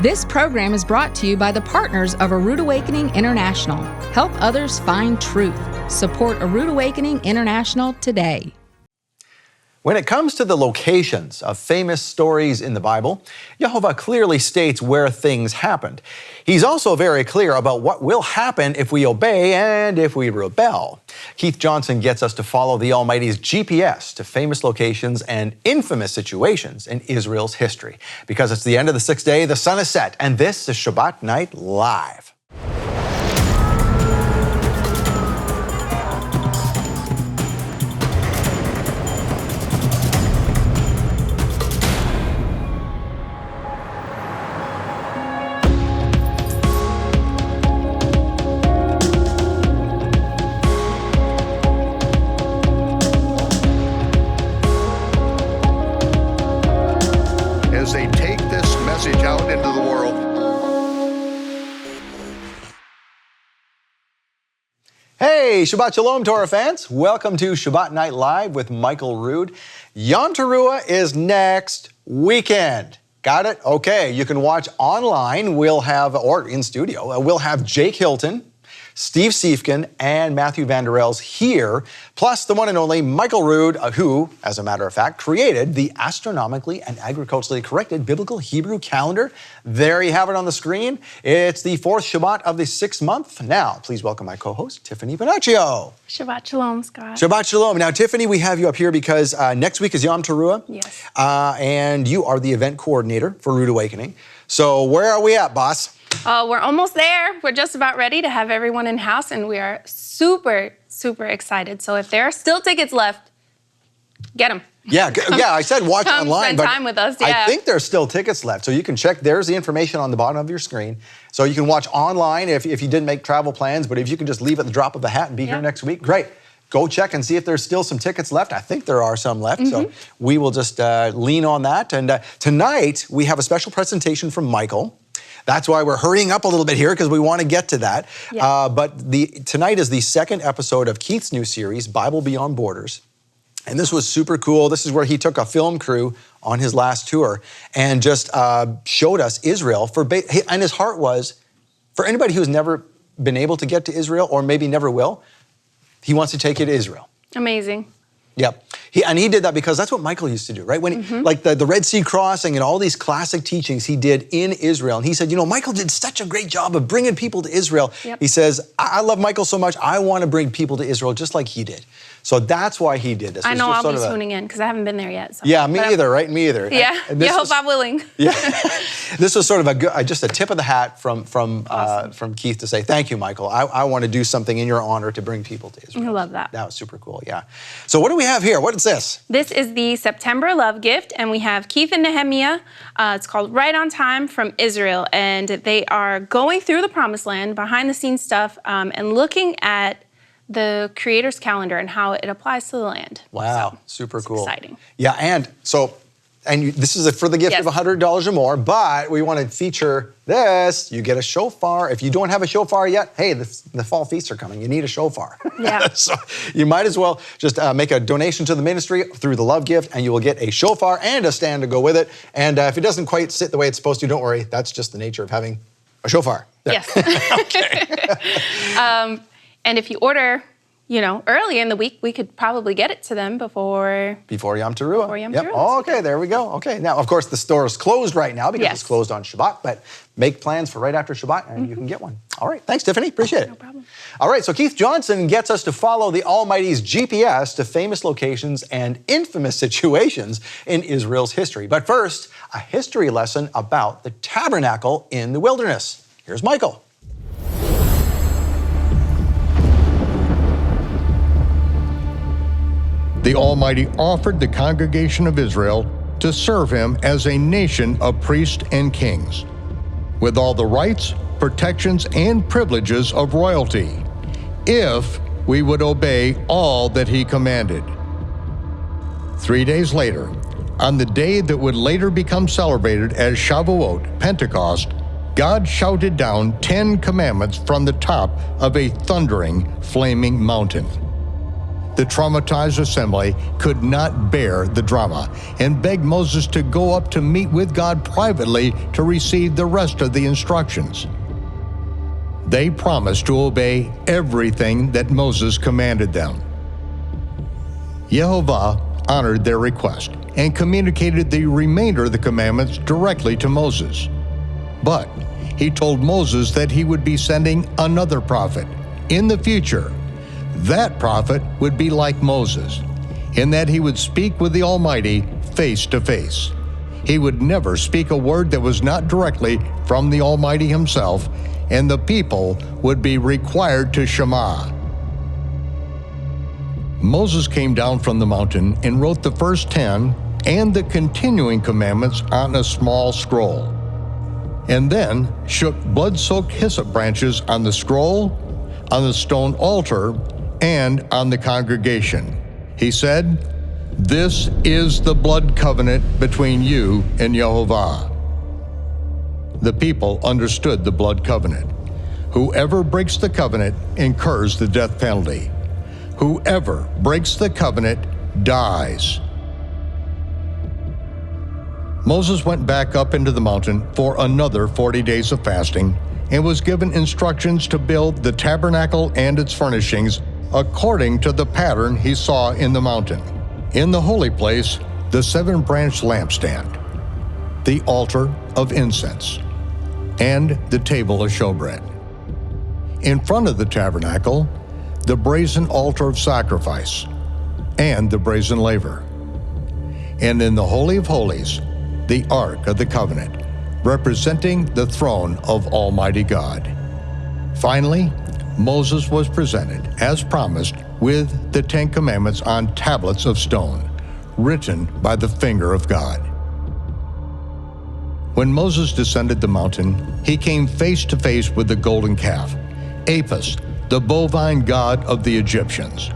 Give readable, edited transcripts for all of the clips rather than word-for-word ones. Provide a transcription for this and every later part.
This program is brought to you by the partners of A Rood Awakening International. Help others find truth. Support A Rood Awakening International today. When it comes to the locations of famous stories in the Bible, YeHoVaH clearly states where things happened. He's also very clear about what will happen if we obey and if we rebel. Keith Johnson gets us to follow the Almighty's GPS to famous locations and infamous situations in Israel's history. Because it's the end of the sixth day, the sun is set, and this is Shabbat Night Live. As they take this message out into the world. Hey, Shabbat Shalom, Torah fans. Welcome to Shabbat Night Live with Michael Rood. Yom Teruah is next weekend. Got it? Okay, you can watch online. We'll have, or in studio, we'll have Jake Hilton, Steve Siefkin, and Matthew Vanderels here, plus the one and only Michael Rood, who, as a matter of fact, created the astronomically and agriculturally corrected biblical Hebrew calendar. There you have it on the screen. It's the fourth Shabbat of the sixth month. Now, please welcome my co-host, Tiffany Panaccio. Shabbat Shalom, Scott. Shabbat Shalom. Now, Tiffany, we have you up here because next week is Yom Teruah. Yes. And you are the event coordinator for Rood Awakening. So where are we at, boss? We're almost there. We're just about ready to have everyone in house, and we are super, super excited. So if there are still tickets left, get them. Yeah, I said watch Come online, spend but time with us, yeah. I think there's still tickets left. So you can check, there's the information on the bottom of your screen. So you can watch online if you didn't make travel plans, but if you can just leave at the drop of a hat and be here next week, great. Go check and see if there's still some tickets left. I think there are some left, so we will just lean on that. And tonight, we have a special presentation from Michael. That's why we're hurrying up a little bit here, because we want to get to that. Yeah. But tonight is the second episode of Keith's new series, Bible Beyond Borders. And this was super cool. This is where he took a film crew on his last tour and just showed us Israel. And his heart was, for anybody who's never been able to get to Israel, or maybe never will, he wants to take you to Israel. Amazing. Yep. He did that because that's what Michael used to do, right? When like the Red Sea crossing and all these classic teachings he did in Israel. And he said, you know, Michael did such a great job of bringing people to Israel. Yep. He says, I love Michael so much, I want to bring people to Israel just like he did. So that's why he did this. I know I'll be tuning in because I haven't been there yet. So. Yeah, me either, right? Me either. Yeah, YeHoVaH willing. Yeah, this was sort of just a tip of the hat from Keith to say, thank you, Michael. I want to do something in your honor to bring people to Israel. I love that. That was super cool, yeah. So what do we have here? What is this? This is the September Love Gift, and we have Keith and Nehemiah. It's called Right on Time from Israel, and they are going through the Promised Land, behind-the-scenes stuff, and looking at the Creator's calendar and how it applies to the land. Wow, so, super cool. Exciting. Yeah, and this is for the gift of $100 or more, but we want to feature this. You get a shofar. If you don't have a shofar yet, hey, the fall feasts are coming. You need a shofar. Yeah. So you might as well just make a donation to the ministry through the Love Gift, and you will get a shofar and a stand to go with it. And if it doesn't quite sit the way it's supposed to, don't worry. That's just the nature of having a shofar. There. Yes. Okay. And if you order, early in the week, we could probably get it to them before Yom Teruah. Before Yom Teruah. Oh, okay, there we go. Okay, now, of course, the store is closed right now because it's closed on Shabbat, but make plans for right after Shabbat and you can get one. All right, thanks, Tiffany. Appreciate it. No problem. All right, so Keith Johnson gets us to follow the Almighty's GPS to famous locations and infamous situations in Israel's history. But first, a history lesson about the tabernacle in the wilderness. Here's Michael. The Almighty offered the congregation of Israel to serve him as a nation of priests and kings, with all the rights, protections, and privileges of royalty, if we would obey all that he commanded. 3 days later, on the day that would later become celebrated as Shavuot, Pentecost, God shouted down 10 commandments from the top of a thundering, flaming mountain. The traumatized assembly could not bear the drama and begged Moses to go up to meet with God privately to receive the rest of the instructions. They promised to obey everything that Moses commanded them. YeHoVaH honored their request and communicated the remainder of the commandments directly to Moses. But he told Moses that he would be sending another prophet in the future. That prophet would be like Moses, in that he would speak with the Almighty face to face. He would never speak a word that was not directly from the Almighty himself, and the people would be required to Shema. Moses came down from the mountain and wrote the first 10 and the continuing commandments on a small scroll, and then shook blood-soaked hyssop branches on the scroll, on the stone altar, and on the congregation. He said, "This is the blood covenant between you and YeHoVaH." The people understood the blood covenant. Whoever breaks the covenant incurs the death penalty. Whoever breaks the covenant dies. Moses went back up into the mountain for another 40 days of fasting and was given instructions to build the tabernacle and its furnishings according to the pattern he saw in the mountain. In the holy place, the 7-branch lampstand, the altar of incense, and the table of showbread. In front of the tabernacle, the brazen altar of sacrifice, and the brazen laver. And in the Holy of Holies, the Ark of the Covenant, representing the throne of Almighty God. Finally, Moses was presented, as promised, with the 10 Commandments on tablets of stone, written by the finger of God. When Moses descended the mountain, he came face to face with the golden calf, Apis, the bovine god of the Egyptians.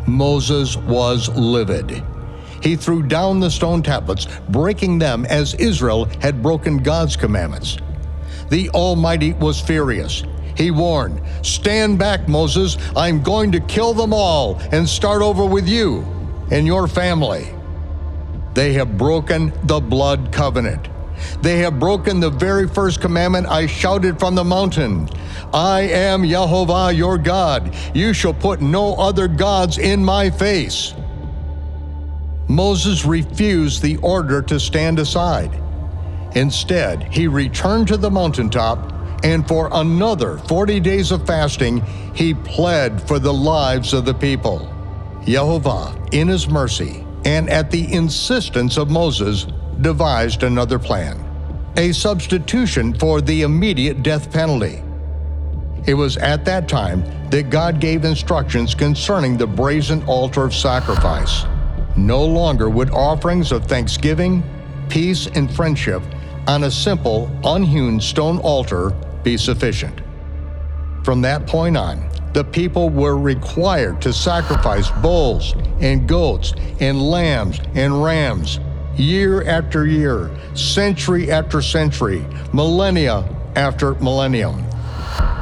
Moses was livid. He threw down the stone tablets, breaking them as Israel had broken God's commandments. The Almighty was furious. He warned, "Stand back, Moses. I'm going to kill them all and start over with you and your family." They have broken the blood covenant. They have broken the very first commandment I shouted from the mountain. "I am YeHoVaH, your God. You shall put no other gods in my face." Moses refused the order to stand aside. Instead, he returned to the mountaintop, and for another 40 days of fasting, he pled for the lives of the people. YeHoVaH, in his mercy, and at the insistence of Moses, devised another plan, a substitution for the immediate death penalty. It was at that time that God gave instructions concerning the brazen altar of sacrifice. No longer would offerings of thanksgiving, peace, and friendship on a simple, unhewn stone altar be sufficient. From that point on, the people were required to sacrifice bulls and goats and lambs and rams, year after year, century after century, millennia after millennium,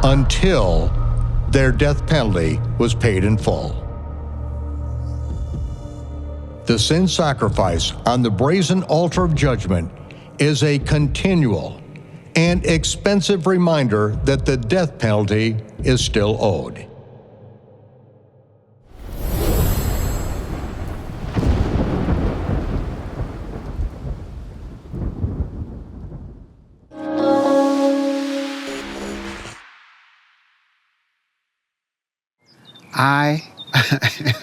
until their death penalty was paid in full. The sin sacrifice on the brazen altar of judgment is a continual and expensive reminder that the death penalty is still owed. I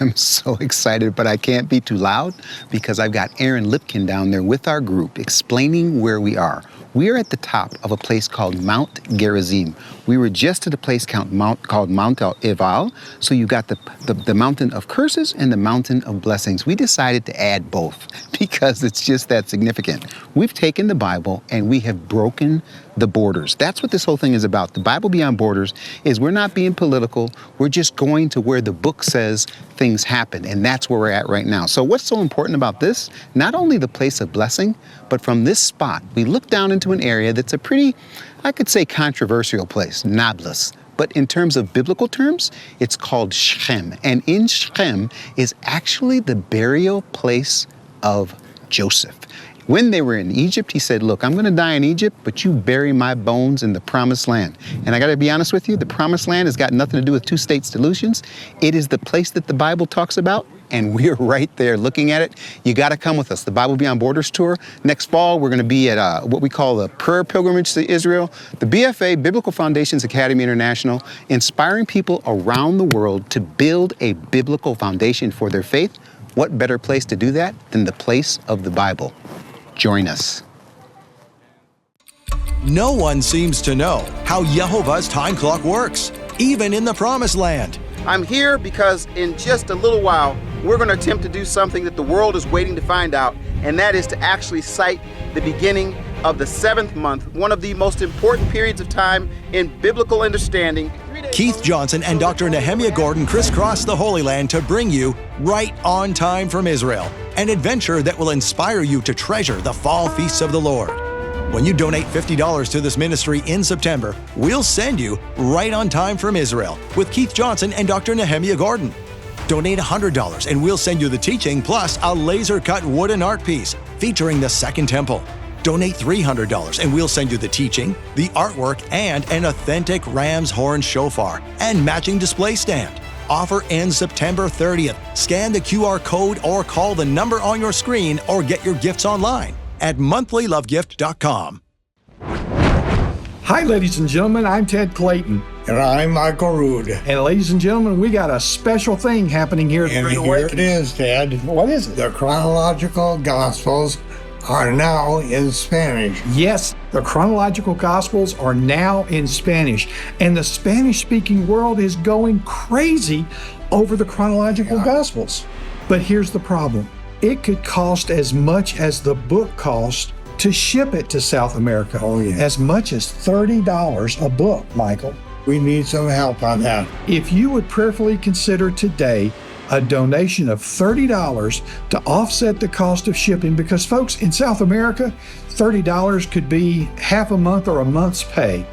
am so excited, but I can't be too loud because I've got Aaron Lipkin down there with our group explaining where we are. We are at the top of a place called Mount Gerizim. We were just at a place called Mount Ebal. So you got the mountain of curses and the mountain of blessings. We decided to add both because it's just that significant. We've taken the Bible and we have broken the borders. That's what this whole thing is about. The Bible Beyond Borders is we're not being political. We're just going to where the book says things happen. And that's where we're at right now. So what's so important about this? Not only the place of blessing, but from this spot, we look down into an area that's a pretty, I could say, controversial place, Nablus. But in terms of biblical terms, it's called Shechem. And in Shechem is actually the burial place of Joseph. When they were in Egypt, he said, look, I'm going to die in Egypt, but you bury my bones in the promised land. And I got to be honest with you, the promised land has got nothing to do with two-state solutions. It is the place that the Bible talks about, and we're right there looking at it. You got to come with us. The Bible Beyond Borders tour. Next fall, we're going to be at what we call the prayer pilgrimage to Israel. The BFA, Biblical Foundations Academy International, inspiring people around the world to build a biblical foundation for their faith. What better place to do that than the place of the Bible? Join us. No one seems to know how YeHoVaH's time clock works, even in the Promised Land. I'm here because in just a little while, we're going to attempt to do something that the world is waiting to find out, and that is to actually cite the beginning of the 7th month, one of the most important periods of time in biblical understanding. Keith Johnson and Dr. Nehemiah Gordon crisscross the Holy Land to bring you Right on Time from Israel, an adventure that will inspire you to treasure the fall feasts of the Lord. When you donate $50 to this ministry in September, we'll send you Right on Time from Israel with Keith Johnson and Dr. Nehemiah Gordon. Donate $100 and we'll send you the teaching plus a laser-cut wooden art piece featuring the Second Temple. Donate $300 and we'll send you the teaching, the artwork, and an authentic ram's horn shofar and matching display stand. Offer ends September 30th. Scan the QR code or call the number on your screen or get your gifts online at monthlylovegift.com. Hi, ladies and gentlemen. I'm Ted Clayton. And I'm Michael Rood. And ladies and gentlemen, we got a special thing happening here at the And Rood here Awakening. it is, Ted. What is it? The chronological Gospels are now in Spanish. Yes, the chronological Gospels are now in Spanish. And the Spanish-speaking world is going crazy over the chronological Gospels. But here's the problem. It could cost as much as the book cost to ship it to South America. Oh, yeah. As much as $30 a book, Michael. We need some help on that. If you would prayerfully consider today a donation of $30 to offset the cost of shipping, because folks, in South America, $30 could be half a month or a month's pay.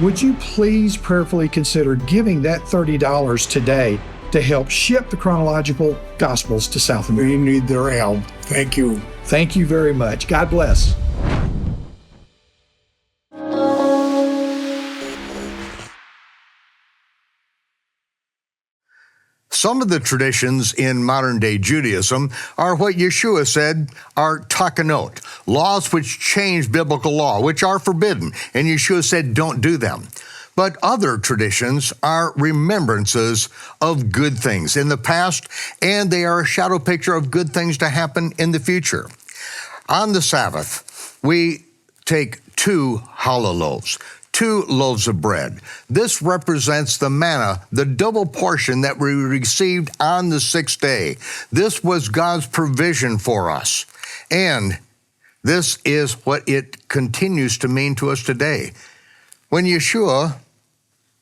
Would you please prayerfully consider giving that $30 today to help ship the chronological Gospels to South America? We need their help. Thank you. Thank you very much. God bless. Some of the traditions in modern-day Judaism are what Yeshua said are takanot, laws which change biblical law, which are forbidden, and Yeshua said don't do them. But other traditions are remembrances of good things in the past, and they are a shadow picture of good things to happen in the future. On the Sabbath, we take 2 challah loaves, 2 loaves of bread. This represents the manna, the double portion that we received on the 6th day. This was God's provision for us. And this is what it continues to mean to us today. When Yeshua,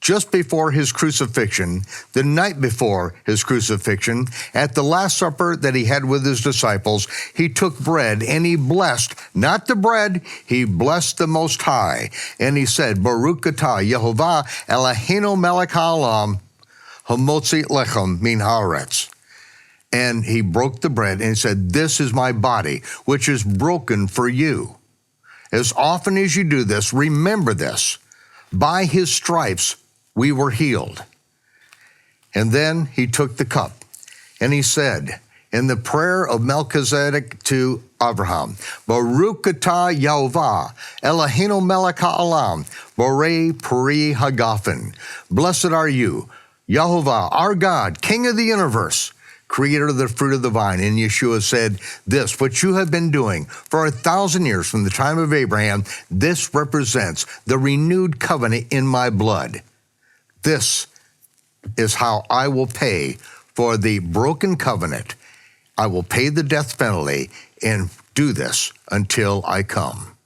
just before his crucifixion, the night before his crucifixion, at the Last Supper that he had with his disciples, he took bread and he blessed, not the bread, he blessed the Most High. And he said, Baruch atah YeHoVaH Eloheinu melech haolam hamotzi lechem min haaretz. And he broke the bread and he said, this is my body, which is broken for you. As often as you do this, remember this. By his stripes, we were healed. And then he took the cup and he said, in the prayer of Melchizedek to Abraham, Baruch atah YeHoVaH Eloheinu melech haolam borei peri hagafen. Blessed are you, YeHoVaH, our God, King of the universe, creator of the fruit of the vine. And Yeshua said, this, what you have been doing for 1,000 years from the time of Abraham, this represents the renewed covenant in my blood. This is how I will pay for the broken covenant. I will pay the death penalty and do this until I come.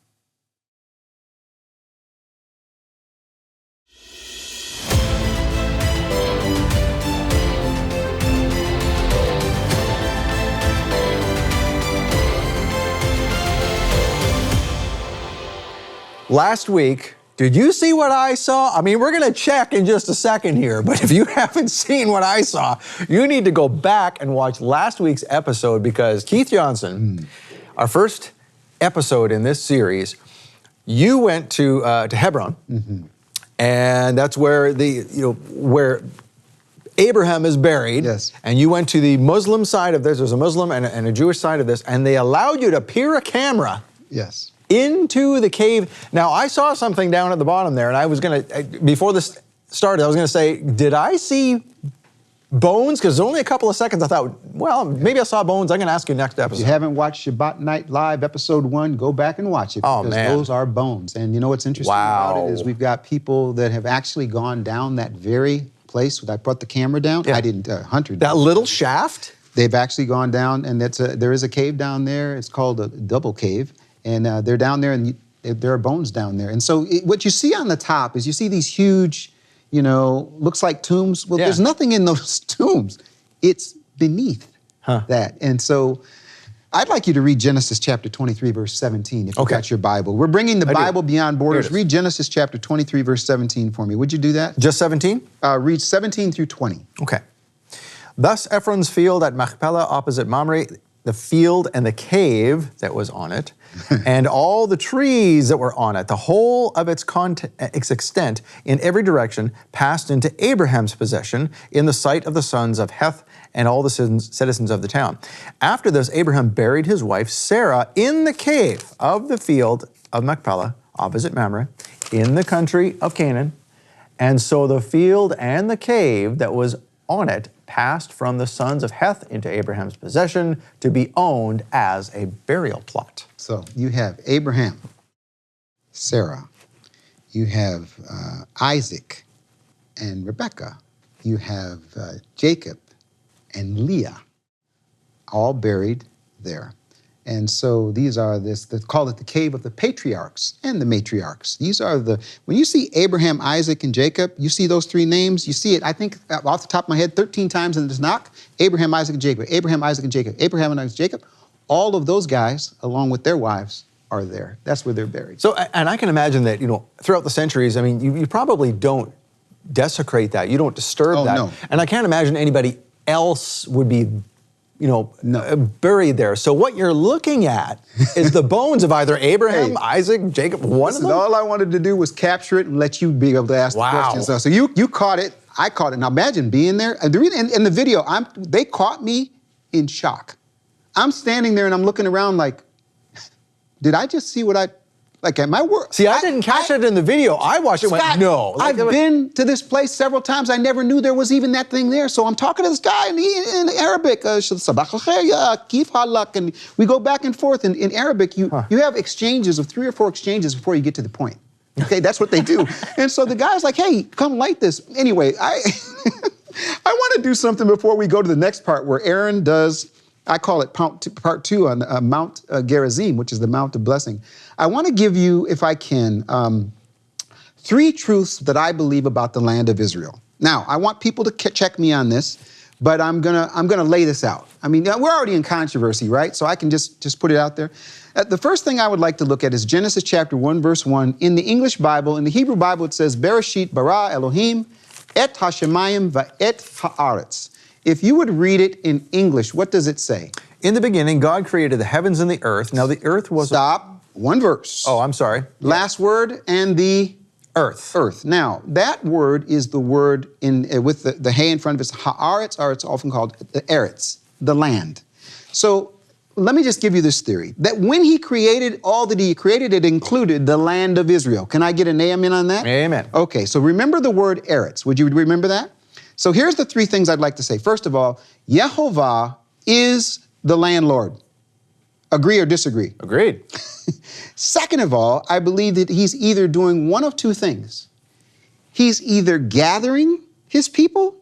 Last week, Did you see what I saw? I mean, we're going to check in just a second here, but if you haven't seen what I saw, you need to go back and watch last week's episode, because Keith Johnson, our first episode in this series, you went to Hebron, and that's where where Abraham is buried. Yes. And you went to the Muslim side of this. There's a Muslim and a Jewish side of this, and they allowed you to peer a camera. Yes. Into the cave. Now, I saw something down at the bottom there, and I was going to, before this started, I was going to say, did I see bones? Because only a couple of seconds I thought, well, maybe I saw bones. I'm going to ask you next episode. If you haven't watched Shabbat Night Live, episode 1, go back and watch it. Oh, because man. those are bones. And you know what's interesting about it is we've got people that have actually gone down that very place. I brought the camera down. Yeah. I didn't, Hunter did. That little shaft? They've actually gone down, and there is a cave down there. It's called a double cave. And they're down there, and there are bones down there. And so what you see on the top is you see these huge, looks like tombs. Well, there's nothing in those tombs. It's beneath that. And so I'd like you to read Genesis chapter 23, verse 17, if you've got your Bible. We're bringing the Bible beyond borders. Read Genesis chapter 23, verse 17 for me. Would you do that? Just 17? Read 17 through 20. Okay. Thus Ephron's field at Machpelah opposite Mamre, the field and the cave that was on it, and all the trees that were on it, the whole of its extent in every direction, passed into Abraham's possession in the sight of the sons of Heth and all the citizens of the town. After this, Abraham buried his wife Sarah in the cave of the field of Machpelah, opposite Mamre, in the country of Canaan. And so the field and the cave that was on it passed from the sons of Heth into Abraham's possession to be owned as a burial plot. So you have Abraham, Sarah, you have Isaac and Rebekah, you have Jacob and Leah, all buried there. And so these are they call it the cave of the patriarchs and the matriarchs. These are when you see Abraham, Isaac, and Jacob, you see those three names, you see it, I think, off the top of my head, 13 times in the Tanakh. Abraham, Isaac, and Jacob, Abraham, Isaac, and Jacob, Abraham, and Isaac, Jacob. All of those guys, along with their wives, are there. That's where they're buried. So, and I can imagine that, throughout the centuries, I mean, you probably don't desecrate that. You don't disturb that. No. And I can't imagine anybody else would be buried there. So what you're looking at is the bones of either Abraham, Isaac, Jacob, one of them? All I wanted to do was capture it and let you be able to ask the questions. So you caught it, I caught it. Now imagine being there. And in the video, they caught me in shock. I'm standing there and I'm looking around like, did I just see what at my work? See, I didn't catch it in the video. I watched it and went, no. I've been to this place several times. I never knew there was even that thing there. So I'm talking to this guy in Arabic, Sabah al-khair, kif halak, and we go back and forth. In Arabic, you have exchanges of 3 or 4 exchanges before you get to the point. Okay, that's what they do. And so the guy's like, hey, come light this. Anyway, I want to do something before we go to the next part where Aaron does, I call it part 2 on Mount Gerizim, which is the Mount of Blessing. I want to give you, if I can, 3 truths that I believe about the land of Israel. Now, I want people to check me on this, but I'm gonna lay this out. I mean, we're already in controversy, right? So I can just put it out there. The first thing I would like to look at is Genesis chapter 1, verse 1. In the English Bible, in the Hebrew Bible, it says, Bereshit bara Elohim et hashemayim va'et haaretz. If you would read it in English, what does it say? In the beginning, God created the heavens and the earth. Now the earth was... Stop. One verse. Oh, I'm sorry. Last word, and the... Earth. Earth. Now, that word is the word with the hay in front of it. Haaretz, or it's often called the eretz, the land. So let me just give you this theory, that when he created all that he created, it included the land of Israel. Can I get an amen on that? Amen. Okay, so remember the word eretz. Would you remember that? So here's the 3 things I'd like to say. First of all, YeHoVaH is the landlord. Agree or disagree? Agreed. Second of all, I believe that he's either doing one of 2 things. He's either gathering his people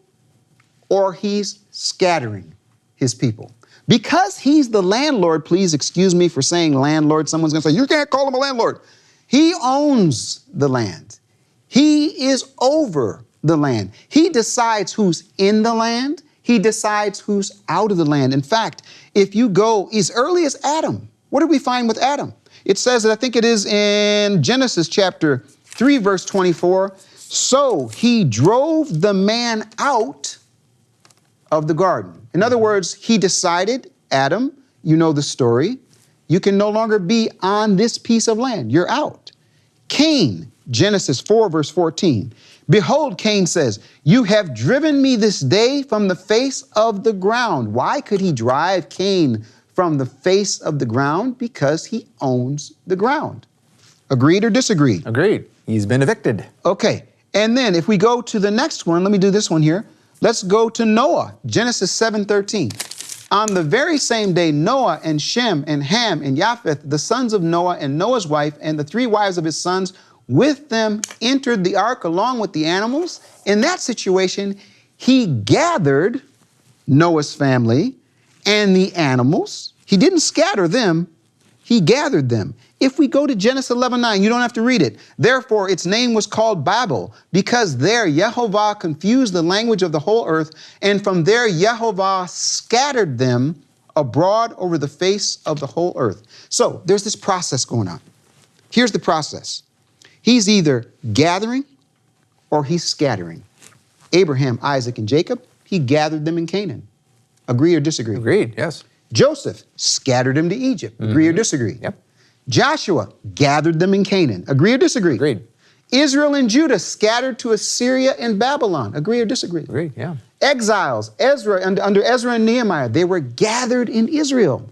or he's scattering his people. Because he's the landlord, please excuse me for saying landlord. Someone's going to say, you can't call him a landlord. He owns the land. He is over the land. He decides who's in the land. He decides who's out of the land. In fact, if you go as early as Adam, what did we find with Adam? It says that, I think it is in Genesis chapter 3 verse 24, so he drove the man out of the garden. In other words, he decided, Adam, you know the story, you can no longer be on this piece of land. You're out. Cain, Genesis 4 verse 14, behold, Cain says, you have driven me this day from the face of the ground. Why could he drive Cain from the face of the ground? Because he owns the ground. Agreed or disagreed? Agreed. He's been evicted. Okay. And then if we go to the next one, let me do this one here. Let's go to Noah, Genesis 7:13. On the very same day, Noah and Shem and Ham and Japheth, the sons of Noah and Noah's wife and the 3 wives of his sons, with them entered the ark along with the animals. In that situation, he gathered Noah's family and the animals. He didn't scatter them, he gathered them. If we go to Genesis 11:9, you don't have to read it. Therefore, its name was called Babel, because there YeHoVaH confused the language of the whole earth, and from there YeHoVaH scattered them abroad over the face of the whole earth. So there's this process going on. Here's the process. He's either gathering or he's scattering. Abraham, Isaac, and Jacob, he gathered them in Canaan. Agree or disagree? Agreed, yes. Joseph scattered them to Egypt. Agree or disagree? Yep. Joshua gathered them in Canaan. Agree or disagree? Agreed. Israel and Judah scattered to Assyria and Babylon. Agree or disagree? Agreed, yeah. Exiles, under Ezra and Nehemiah, they were gathered in Israel.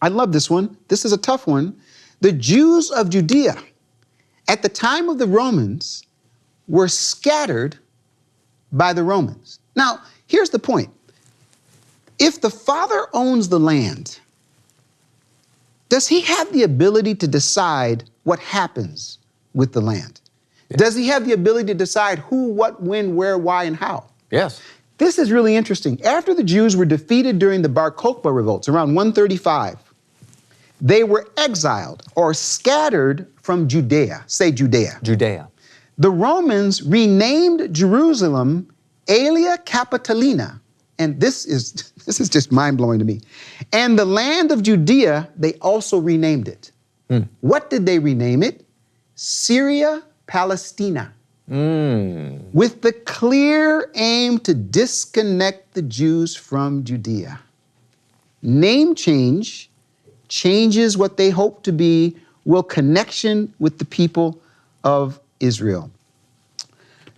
I love this one. This is a tough one. The Jews of Judea, at the time of the Romans, were scattered by the Romans. Now, here's the point. If the Father owns the land, does he have the ability to decide what happens with the land? Yeah. Does he have the ability to decide who, what, when, where, why, and how? Yes. This is really interesting. After the Jews were defeated during the Bar Kokhba revolts around 135, they were exiled or scattered from Judea. Say Judea. Judea. The Romans renamed Jerusalem Aelia Capitolina. And this is just mind-blowing to me. And the land of Judea, they also renamed it. What did they rename it? Syria Palestina. With the clear aim to disconnect the Jews from Judea. Name change changes what they hope to be, will connection with the people of Israel.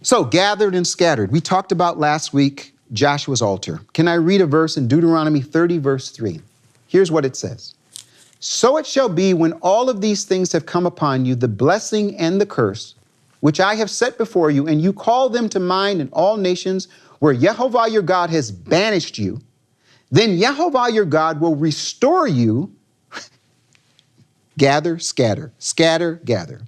So gathered and scattered. We talked about last week Joshua's altar. Can I read a verse in Deuteronomy 30, verse 3? Here's what it says. So it shall be when all of these things have come upon you, the blessing and the curse, which I have set before you, and you call them to mind in all nations where YeHoVaH your God has banished you, then YeHoVaH your God will restore you, gather, scatter, scatter, gather,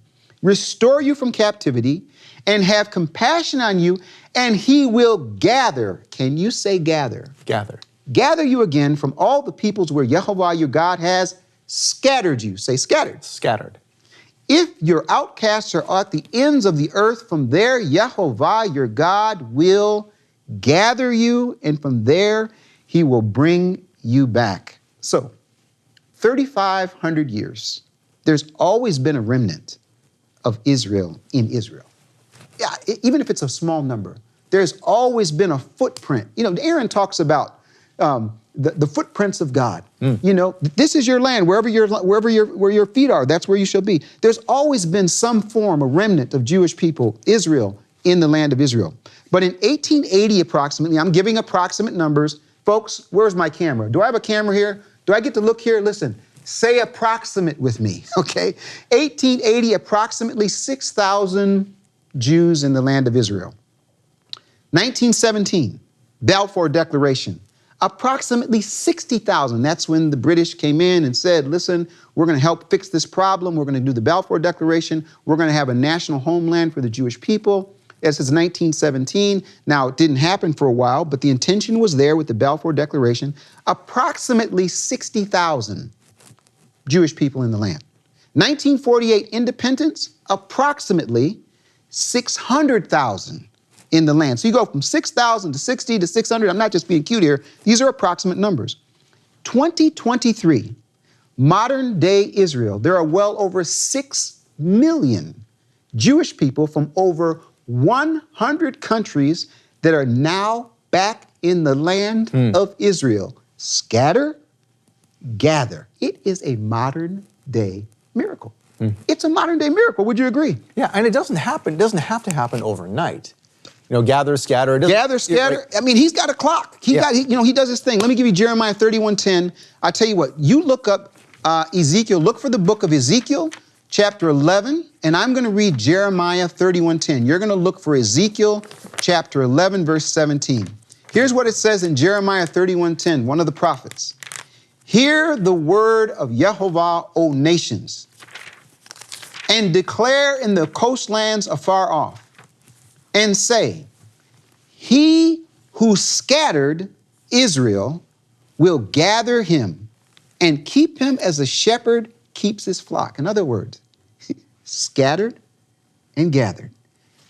restore you from captivity, and have compassion on you, and he will gather. Can you say gather? Gather. Gather you again from all the peoples where YeHoVaH your God has scattered you. Say scattered. Scattered. If your outcasts are at the ends of the earth, from there YeHoVaH your God will gather you, and from there he will bring you back. So, 3,500 years, there's always been a remnant of Israel in Israel. Yeah, even if it's a small number, there's always been a footprint. You know, Aaron talks about the footprints of God. You know, this is your land, where your feet are, that's where you shall be. There's always been some form, a remnant of Jewish people, Israel, in the land of Israel. But in 1880 approximately, I'm giving approximate numbers. Folks, where's my camera? Do I have a camera here? Do I get to look here? Listen, say approximate with me, okay? 1880, approximately 6,000 Jews in the land of Israel. 1917, Balfour Declaration, approximately 60,000. That's when the British came in and said, listen, we're going to help fix this problem. We're going to do the Balfour Declaration. We're going to have a national homeland for the Jewish people. This is 1917. Now, it didn't happen for a while, but the intention was there with the Balfour Declaration. Approximately 60,000 Jewish people in the land. 1948 independence, approximately 600,000 in the land. So you go from 6,000 to 60 to 600. I'm not just being cute here. These are approximate numbers. 2023, modern day Israel, there are well over 6 million Jewish people from over 100 countries that are now back in the land of Israel. Scatter, gather. It is a modern day miracle. It's a modern day miracle. Would you agree? Yeah, and it doesn't have to happen overnight. Gather, scatter. Gather, scatter. I mean, he's got a clock. He does his thing. Let me give you Jeremiah 31:10. I tell you what, you look up Ezekiel, look for the book of Ezekiel, chapter 11, and I'm going to read Jeremiah 31:10. You're going to look for Ezekiel, chapter 11, verse 17. Here's what it says in Jeremiah 31:10, one of the prophets. Hear the word of YeHoVaH, O nations, and declare in the coastlands afar off, and say, he who scattered Israel will gather him and keep him as a shepherd keeps his flock. In other words, scattered and gathered.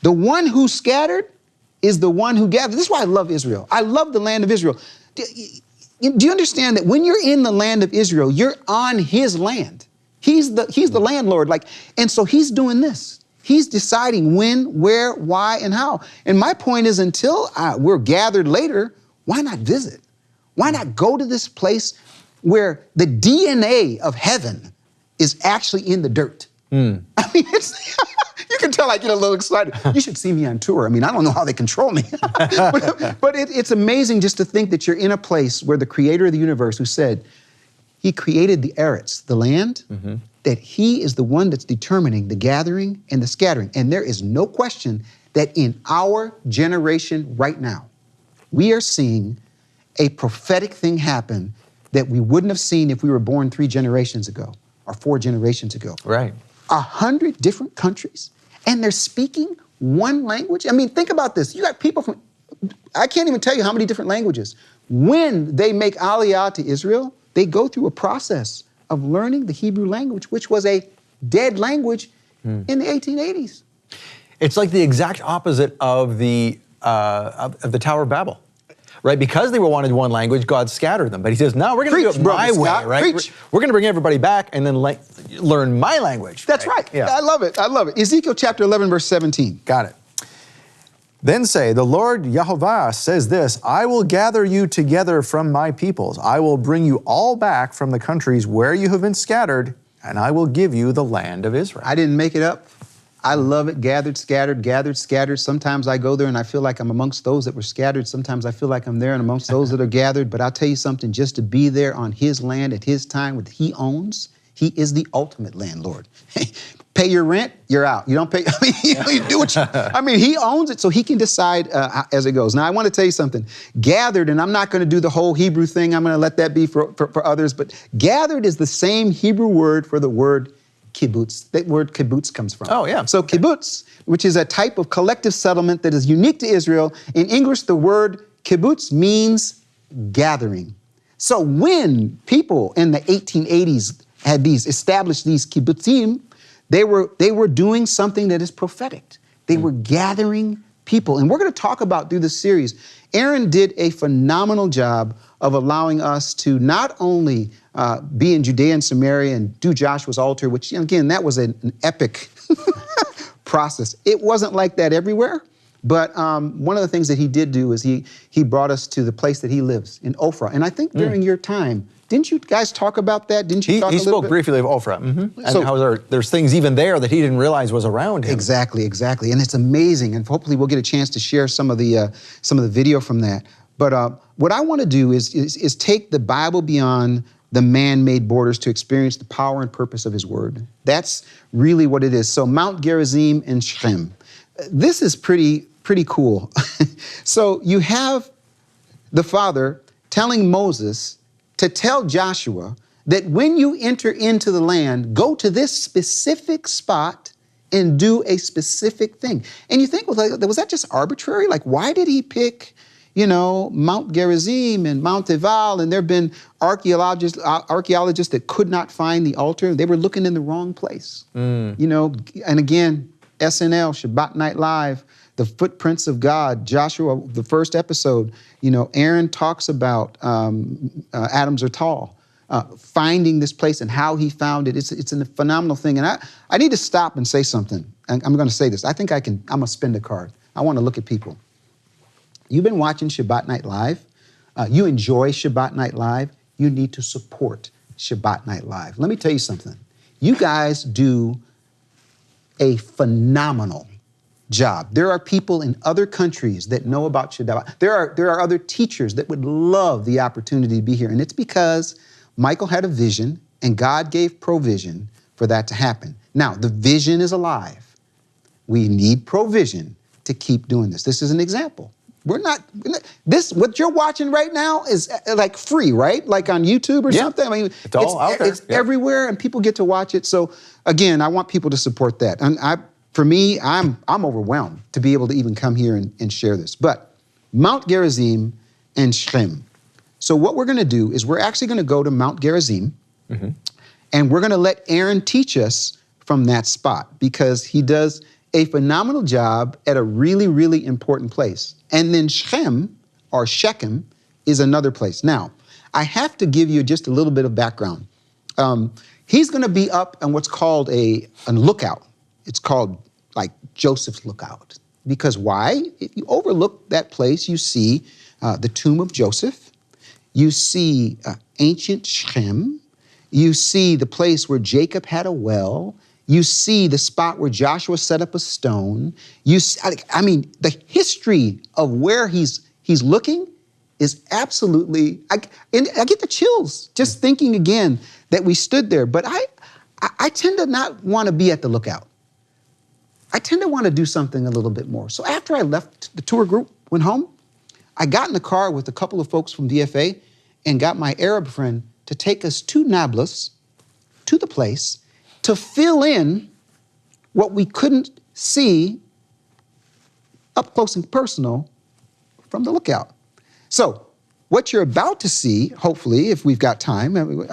The one who scattered is the one who gathered. This is why I love Israel. I love the land of Israel. Do you understand that when you're in the land of Israel, you're on his land? He's the landlord. And so he's doing this. He's deciding when, where, why, and how. And my point is, until we're gathered later, why not visit? Why not go to this place where the DNA of heaven is actually in the dirt? I mean, you can tell I get a little excited. You should see me on tour. I mean, I don't know how they control me. but it's amazing just to think that you're in a place where the creator of the universe, who said he created the eretz, the land, that he is the one that's determining the gathering and the scattering. And there is no question that in our generation right now, we are seeing a prophetic thing happen that we wouldn't have seen if we were born 3 generations ago or 4 generations ago. Right. 100 different countries, and they're speaking one language. I mean, think about this. You got people from, I can't even tell you how many different languages. When they make Aliyah to Israel, they go through a process of learning the Hebrew language, which was a dead language in the 1880s. It's like the exact opposite of the Tower of Babel, right? Because they wanted one language, God scattered them. But he says, no, we're going to do it my way, right? We're going to bring everybody back and then learn my language. That's right. Yeah. I love it. I love it. Ezekiel chapter 11, verse 17. Got it. Then say, the Lord YeHoVaH says this, I will gather you together from my peoples. I will bring you all back from the countries where you have been scattered, and I will give you the land of Israel. I didn't make it up. I love it. Gathered, scattered, gathered, scattered. Sometimes I go there and I feel like I'm amongst those that were scattered. Sometimes I feel like I'm there and amongst those that are gathered. But I'll tell you something, just to be there on his land at his time, what he owns, he is the ultimate landlord. Pay your rent, you're out. You don't pay, I mean, you do what you, I mean, he owns it, so he can decide as it goes. Now, I want to tell you something. Gathered, and I'm not going to do the whole Hebrew thing. I'm going to let that be for others. But gathered is the same Hebrew word for the word kibbutz. That word kibbutz comes from. Oh, yeah. So kibbutz, which is a type of collective settlement that is unique to Israel. In English, the word kibbutz means gathering. So when people in the 1880s had established these kibbutzim, they were doing something that is prophetic. They were gathering people. And we're going to talk about through this series. Aaron did a phenomenal job of allowing us to not only be in Judea and Samaria and do Joshua's altar, which, again, that was an epic process. It wasn't like that everywhere. But one of the things that he did do is he brought us to the place that he lives, in Ophrah. And I think during your time, didn't you guys talk about that? Didn't you talk a little bit? He spoke briefly of Ophrah. And So- how there's things even there that he didn't realize was around him. Exactly. And it's amazing. And hopefully we'll get a chance to share some of the video from that. But what I want to do is take the Bible beyond the man-made borders to experience the power and purpose of his word. That's really what it is. So Mount Gerizim and Shechem. This is pretty cool. So you have the Father telling Moses to tell Joshua that when you enter into the land, go to this specific spot and do a specific thing. And you think, well, was that just arbitrary? Like, why did he pick, Mount Gerizim and Mount Ebal? And there have been archaeologists that could not find the altar. They were looking in the wrong place. And again, SNL, Shabbat Night Live, the footprints of God, Joshua, the first episode, Aaron talks about Adam Zertal, finding this place and how he found it. It's a phenomenal thing. And I need to stop and say something. And I'm going to say this. I think I'm going to spend a card. I want to look at people. You've been watching Shabbat Night Live. You enjoy Shabbat Night Live. You need to support Shabbat Night Live. Let me tell you something. You guys do a phenomenal job. There are people in other countries that know about Shabbat. There are other teachers that would love the opportunity to be here. And it's because Michael had a vision and God gave provision for that to happen. Now, the vision is alive. We need provision to keep doing this. This is an example. What you're watching right now is like free, right? Like on YouTube or something. I mean, it's all out there. It's everywhere and people get to watch it. So again, I want people to support that. And for me, I'm overwhelmed to be able to even come here and share this. But Mount Gerizim and Shechem. So what we're going to do is we're actually going to go to Mount Gerizim, and we're going to let Aaron teach us from that spot because he does a phenomenal job at a really, really important place. And then Shechem, or Shechem, is another place. Now, I have to give you just a little bit of background. He's going to be up on what's called a lookout. It's called like Joseph's Lookout. Because why? If you overlook that place, you see the tomb of Joseph. You see ancient Shechem. You see the place where Jacob had a well. You see the spot where Joshua set up a stone. I mean, the history of where he's looking is absolutely, I get the chills just thinking again that we stood there. But I tend to not want to be at the lookout. I tend to want to do something a little bit more. So after I left the tour group, went home, I got in the car with a couple of folks from DFA and got my Arab friend to take us to Nablus, to the place, to fill in what we couldn't see up close and personal from the lookout. So what you're about to see, hopefully, if we've got time, we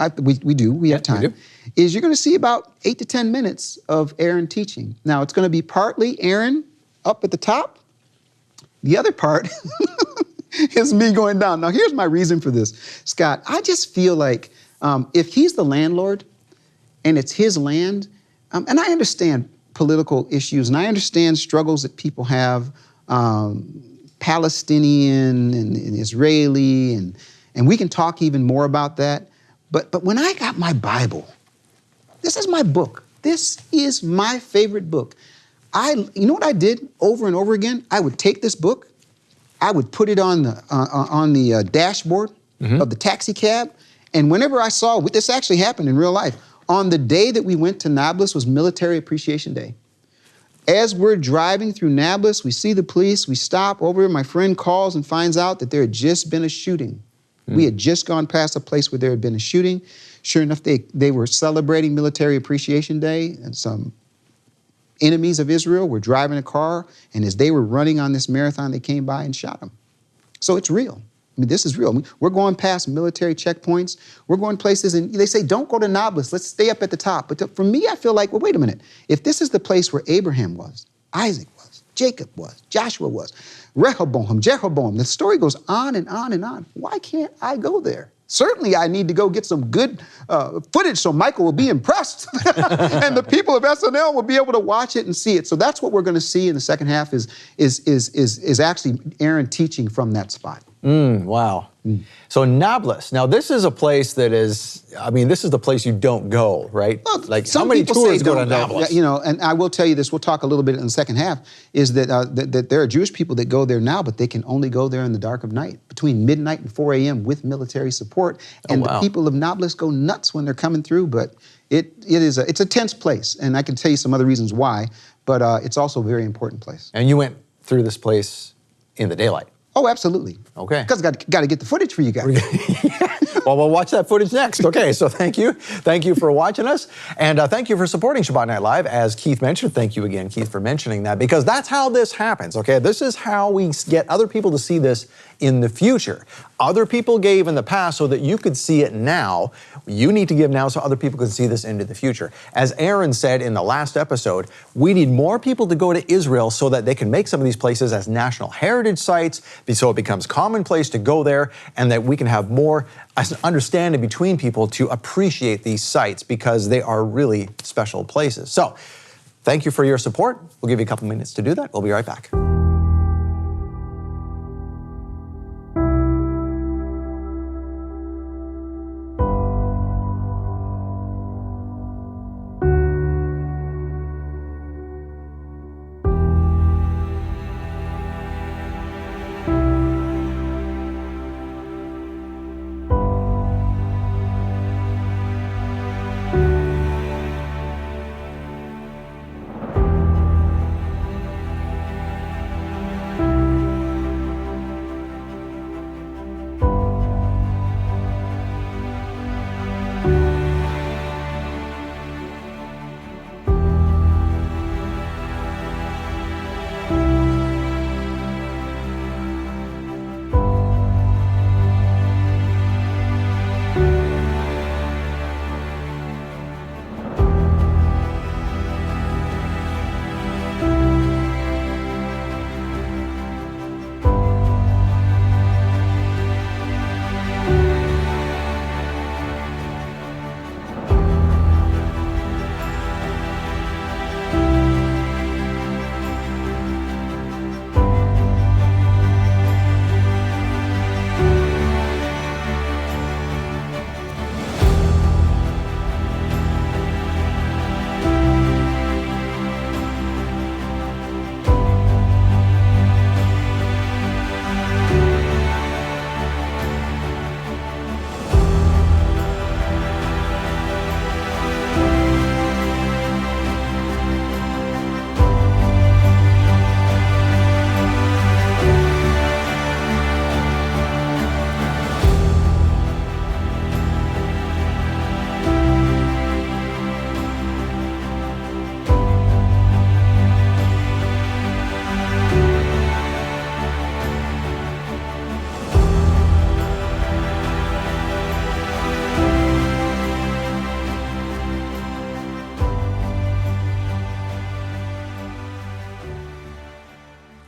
have time, is you're going to see about 8 to 10 minutes of Aaron teaching. Now, it's going to be partly Aaron up at the top. The other part is me going down. Now, here's my reason for this, Scott. I just feel like if he's the landlord, and it's his land. And I understand political issues, and I understand struggles that people have, Palestinian and Israeli, and we can talk even more about that. But when I got my Bible, this is my book. This is my favorite book. You know what I did over and over again? I would take this book, I would put it on the dashboard of the taxi cab, and whenever I saw, this actually happened in real life, on the day that we went to Nablus was Military Appreciation Day. As we're driving through Nablus, we see the police, we stop over, my friend calls and finds out that there had just been a shooting. We had just gone past a place where there had been a shooting. Sure enough, they were celebrating Military Appreciation Day, and some enemies of Israel were driving a car, and as they were running on this marathon, they came by and shot them. So it's real. I mean, this is real. I mean, we're going past military checkpoints. We're going places, and they say, don't go to Nablus. Let's stay up at the top. But for me, I feel like, well, wait a minute. If this is the place where Abraham was, Isaac was, Jacob was, Joshua was, Rehoboam, Jeroboam, the story goes on and on and on. Why can't I go there? Certainly, I need to go get some good footage so Michael will be impressed, and the people of SNL will be able to watch it and see it. So that's what we're going to see in the second half is actually Aaron teaching from that spot. Wow. So Nablus, now this is a place that is, I mean, this is the place you don't go, right? Well, like some how many people tours say go to don't Nablus? You know, and I will tell you this, we'll talk a little bit in the second half, is that, that there are Jewish people that go there now, but they can only go there in the dark of night, between midnight and 4 a.m. with military support. And the people of Nablus go nuts when they're coming through, but it's a tense place, and I can tell you some other reasons why, but it's also a very important place. And you went through this place in the daylight? Oh, absolutely. Okay. Because got to get the footage for you guys. Well, we'll watch that footage next. Okay, so thank you. Thank you for watching us. And thank you for supporting Shabbat Night Live. As Keith mentioned, thank you again, Keith, for mentioning that, because that's how this happens, okay? This is how we get other people to see this in the future. other people gave in the past so that you could see it now. You need to give now so other people can see this into the future. As Aaron said in the last episode, we need more people to go to Israel so that they can make some of these places as national heritage sites, so it becomes commonplace to go there, and that we can have more understanding between people to appreciate these sites because they are really special places. So, thank you for your support. We'll give you a couple minutes to do that. We'll be right back.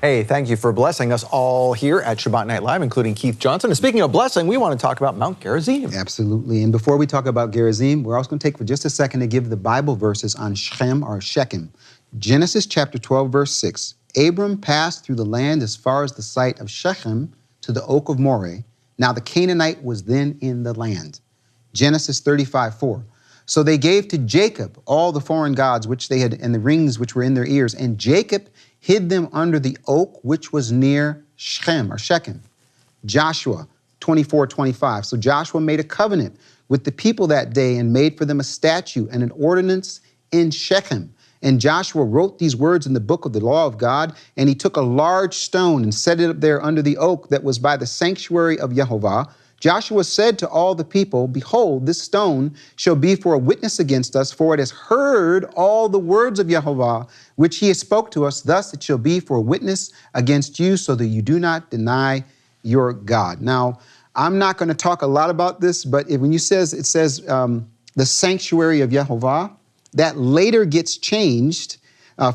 Hey, thank you for blessing us all here at Shabbat Night Live, including Keith Johnson. And speaking of blessing, we want to talk about Mount Gerizim. Absolutely. And before we talk about Gerizim, we're also going to take for just a second to give the Bible verses on Shechem or Shechem. Genesis chapter 12, verse 6. Abram passed through the land as far as the site of Shechem to the oak of Moreh. Now the Canaanite was then in the land. Genesis 35, 4. So they gave to Jacob all the foreign gods which they had, and the rings which were in their ears. And Jacob hid them under the oak which was near Shechem or Shechem. Joshua 24, 25. So Joshua made a covenant with the people that day and made for them a statute and an ordinance in Shechem. And Joshua wrote these words in the book of the law of God, and he took a large stone and set it up there under the oak that was by the sanctuary of YeHoVaH. Joshua said to all the people, behold, this stone shall be for a witness against us, for it has heard all the words of YeHoVaH, which he has spoke to us. Thus it shall be for a witness against you, so that you do not deny your God. Now, I'm not going to talk a lot about this, but when it says the sanctuary of YeHoVaH, that later gets changed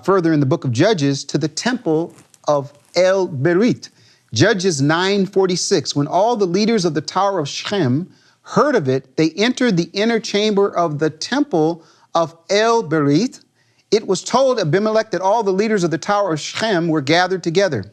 further in the book of Judges to the temple of El Berit. Judges 9:46, when all the leaders of the Tower of Shechem heard of it, they entered the inner chamber of the temple of El Berit. It was told Abimelech that all the leaders of the Tower of Shechem were gathered together.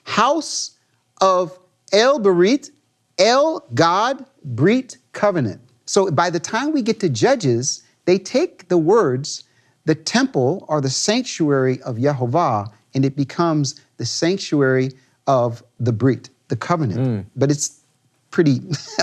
House of El Berit, El God, Brit, covenant. So by the time we get to Judges, they take the words, the temple or the sanctuary of YeHoVaH, and it becomes the sanctuary of the Brit, the covenant. But it's pretty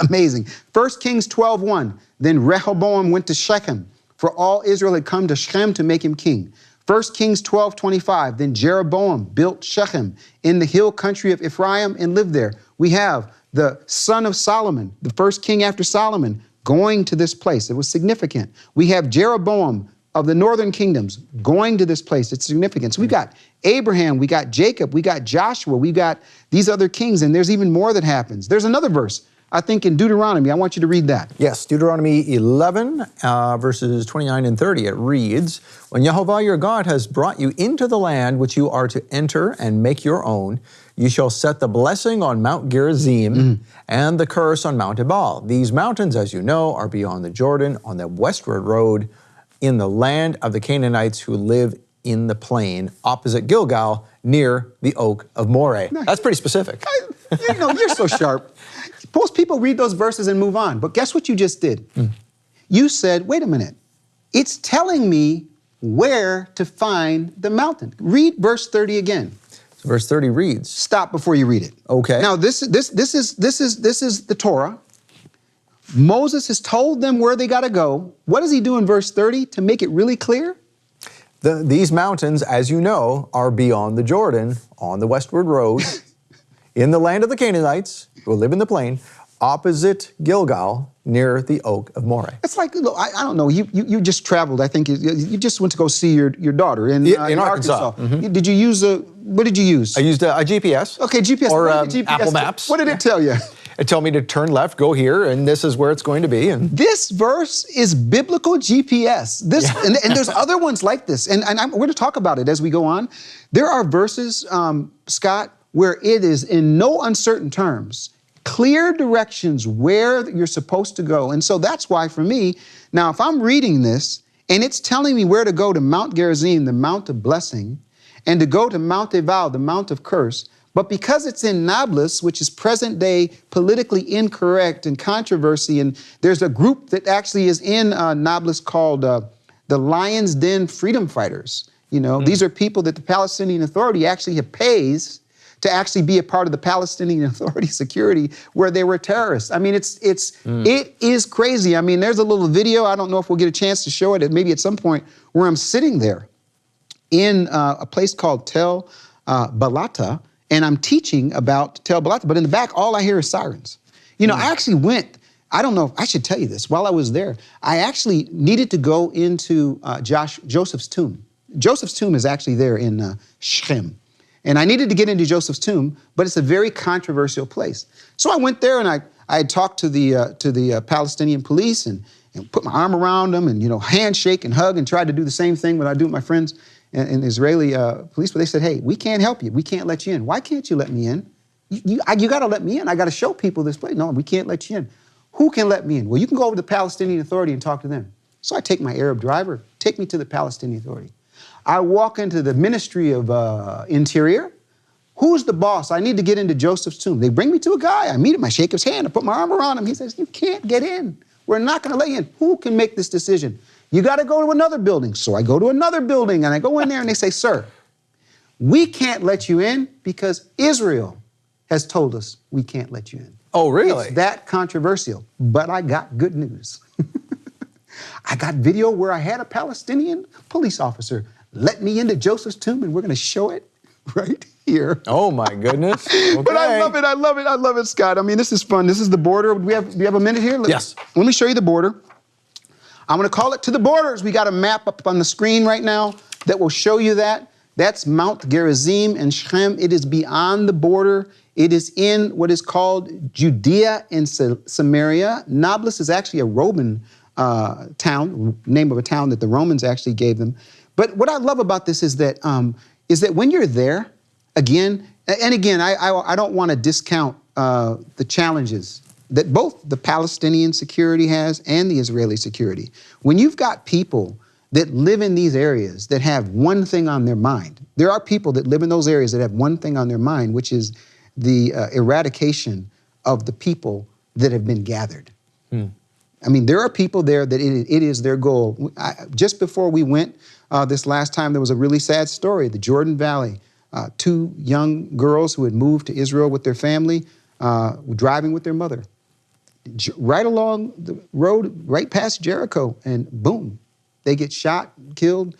amazing. 1 Kings 12:1, then Rehoboam went to Shechem, for all Israel had come to Shechem to make him king. 1 Kings 12:25, then Jeroboam built Shechem in the hill country of Ephraim and lived there. We have the son of Solomon, the first king after Solomon, going to this place. It was significant. We have Jeroboam of the northern kingdoms going to this place. It's significant. So we've got Abraham, we got Jacob, we got Joshua, we got these other kings, and there's even more that happens. There's another verse, I think, in Deuteronomy. I want you to read that. Yes, Deuteronomy 11, verses 29 and 30. It reads, "When YeHoVaH your God has brought you into the land which you are to enter and make your own, you shall set the blessing on Mount Gerizim and the curse on Mount Ebal. These mountains, as you know, are beyond the Jordan on the westward road in the land of the Canaanites who live in the plain opposite Gilgal near the oak of Moreh." That's pretty specific. You're so sharp. Most people read those verses and move on. But guess what you just did? You said, wait a minute. It's telling me where to find the mountain. Read verse 30 again. Verse 30 reads. Stop before you read it. Okay. Now this is the Torah. Moses has told them where they got to go. What does he do in verse 30 to make it really clear? These mountains, as you know, are beyond the Jordan on the westward road in the land of the Canaanites who live in the plain opposite Gilgal near the oak of Moreh. It's like, look, I don't know, you just traveled. I think you just went to go see your daughter in Arkansas. Did you use what did you use? I used a GPS. Okay, GPS. Or GPS Apple Maps. What did it tell you? It told me to turn left, go here, and this is where it's going to be. And this verse is biblical GPS. And there's other ones like this. And we're going to talk about it as we go on. There are verses, Scott, where it is in no uncertain terms, clear directions where you're supposed to go. And so that's why for me, now if I'm reading this and it's telling me where to go to Mount Gerizim, the Mount of Blessing, and to go to Mount Ebal, the Mount of Curse, but because it's in Nablus, which is present day politically incorrect and controversy, and there's a group that actually is in Nablus called the Lion's Den Freedom Fighters. These are people that the Palestinian Authority actually pays to actually be a part of the Palestinian Authority security where they were terrorists. I mean, it is crazy. I mean, there's a little video, I don't know if we'll get a chance to show it maybe at some point, where I'm sitting there in a place called Tel Balata, and I'm teaching about Tel Balata, but in the back, all I hear is sirens. I actually went, I don't know if I should tell you this, while I was there, I actually needed to go into Joseph's tomb. Joseph's tomb is actually there in Shechem. And I needed to get into Joseph's tomb, but it's a very controversial place. So I went there and I had talked to the Palestinian police and put my arm around them and, handshake and hug and tried to do the same thing that I do with my friends in the Israeli police. But they said, hey, we can't help you. We can't let you in. Why can't you let me in? You got to let me in. I got to show people this place. No, we can't let you in. Who can let me in? Well, you can go over to the Palestinian Authority and talk to them. So I take my Arab driver, take me to the Palestinian Authority. I walk into the Ministry of Interior. Who's the boss? I need to get into Joseph's tomb. They bring me to a guy. I meet him. I shake his hand. I put my arm around him. He says, you can't get in. We're not going to let you in. Who can make this decision? You got to go to another building. So I go to another building, and I go in there, and they say, sir, we can't let you in because Israel has told us we can't let you in. Oh, really? It's that controversial. But I got good news. I got video where I had a Palestinian police officer let me into Joseph's tomb, and we're going to show it right here. Oh, my goodness. Okay. But I love it, Scott. I mean, this is fun. This is the border. Do you have a minute here? Yes. Let me show you the border. I'm going to call it To the Borders. We got a map up on the screen right now that will show you that. That's Mount Gerizim and Shechem. It is beyond the border. It is in what is called Judea and Samaria. Nablus is actually a Roman town, name of a town that the Romans actually gave them. But what I love about this is that when you're there, I don't want to discount the challenges that both the Palestinian security has and the Israeli security. When you've got people that live in these areas that have one thing on their mind, there are people that live in those areas that have one thing on their mind, which is the eradication of the people that have been gathered. I mean, there are people there that it is their goal. Just before we went this last time, there was a really sad story. The Jordan Valley, 2 young girls who had moved to Israel with their family, were driving with their mother. Right along the road, right past Jericho, and boom, they get shot, killed.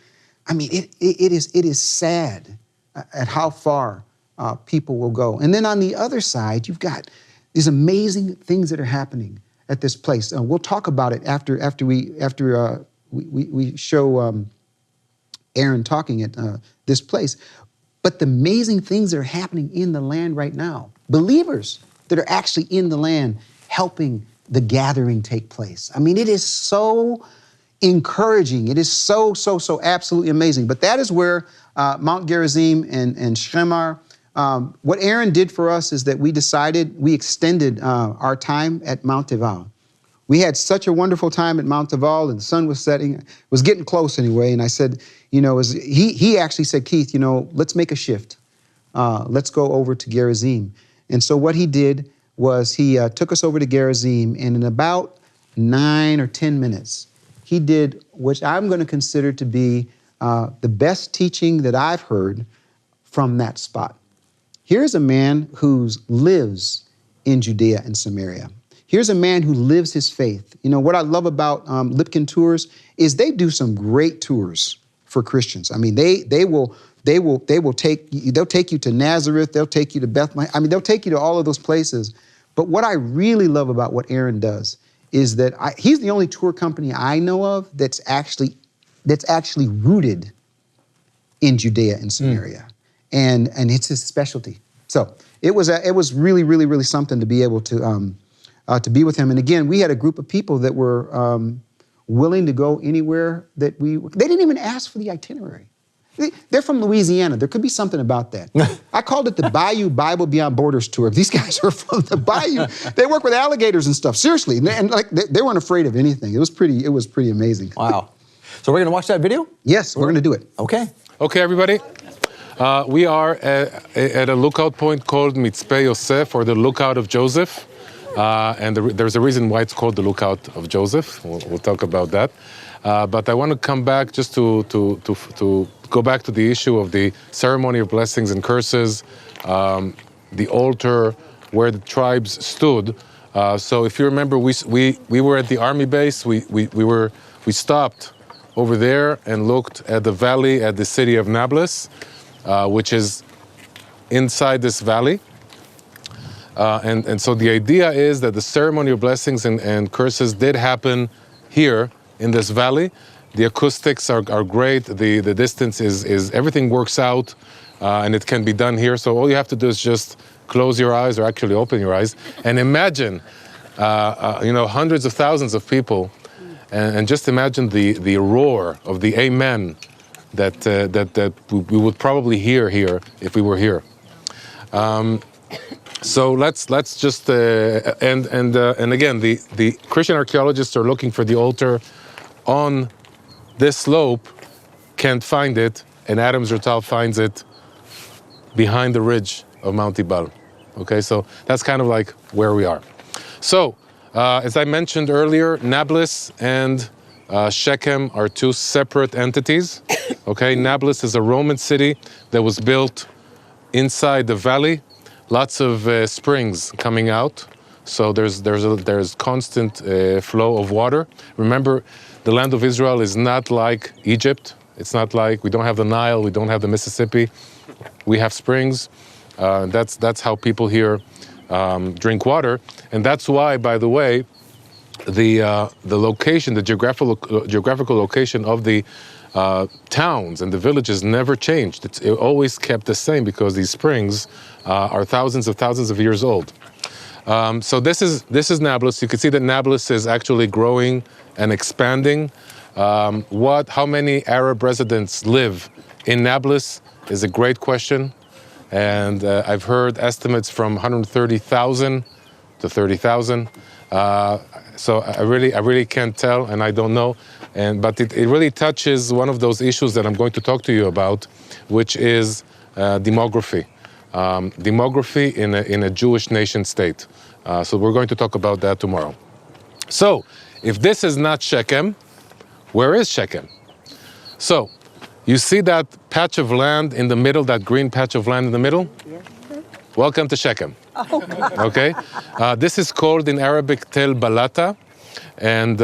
I mean, it is sad at how far people will go. And then on the other side, you've got these amazing things that are happening at this place. We'll talk about it after we we show Aaron talking at this place. But the amazing things that are happening in the land right now, believers that are actually in the land helping the gathering take place. I mean, it is so encouraging. It is so absolutely amazing. But that is where Mount Gerizim and Shechem are. What Aaron did for us is that we extended our time at Mount Ebal. We had such a wonderful time at Mount Ebal, and the sun was setting. It was getting close anyway, and I said, he actually said, Keith, let's make a shift. Let's go over to Gerizim. And so what he did was he took us over to Gerizim, and in about 9 or 10 minutes, he did what I'm going to consider to be the best teaching that I've heard from that spot. Here's a man who lives in Judea and Samaria. Here's a man who lives his faith. What I love about Lipkin Tours is they do some great tours for Christians. I mean, they'll take you to Nazareth, they'll take you to Bethlehem. I mean, they'll take you to all of those places. But what I really love about what Aaron does is that he's the only tour company I know of that's actually rooted in Judea and Samaria, and it's his specialty. So it was really something to be able to be with him. And again, we had a group of people that were willing to go anywhere that they didn't even ask for the itinerary. They're from Louisiana. There could be something about that. I called it the Bayou Bible Beyond Borders Tour. These guys are from the Bayou. They work with alligators and stuff. Seriously, and they weren't afraid of anything. It was pretty amazing. Wow. So we're going to watch that video? Yes, we're going to do it. Okay. Okay, everybody. We are at a lookout point called Mitzpeh Yosef, or the Lookout of Joseph. And there's a reason why it's called the Lookout of Joseph. We'll talk about that. But I want to come back just to go back to the issue of the ceremony of blessings and curses, the altar where the tribes stood. So if you remember, we were at the army base. We stopped over there and looked at the valley at the city of Nablus, which is inside this valley. And so the idea is that the ceremony of blessings and curses did happen here in this valley. The acoustics are great. The distance is everything works out, and it can be done here. So all you have to do is just close your eyes, or actually open your eyes, and imagine, hundreds of thousands of people, and just imagine the roar of the amen that we would probably hear here if we were here. So let's just and again, the Christian archaeologists are looking for the altar on this slope, can't find it, and Adam Zertal finds it behind the ridge of Mount Ebal. Okay, so that's kind of like where we are. So as I mentioned earlier, Nablus and Shechem are two separate entities. Okay, Nablus is a Roman city that was built inside the valley. Lots of springs coming out, so there's constant flow of water. Remember, the land of Israel is not like Egypt. It's not like, we don't have the Nile, we don't have the Mississippi. We have springs. That's how people here drink water, and that's why, by the way, the location, the geographical location of the towns and the villages never changed. It always kept the same because these springs are thousands of years old. So this is Nablus. You can see that Nablus is actually growing and expanding. How many Arab residents live in Nablus is a great question, and I've heard estimates from 130,000 to 30,000. So I really can't tell, and I don't know. But it really touches one of those issues that I'm going to talk to you about, which is demography. Demography in a Jewish nation state. So we're going to talk about that tomorrow. So if this is not Shechem, where is Shechem? So you see that patch of land in the middle, that green patch of land in the middle? Yeah. Welcome to Shechem. Oh. Okay? This is called in Arabic Tel Balata. And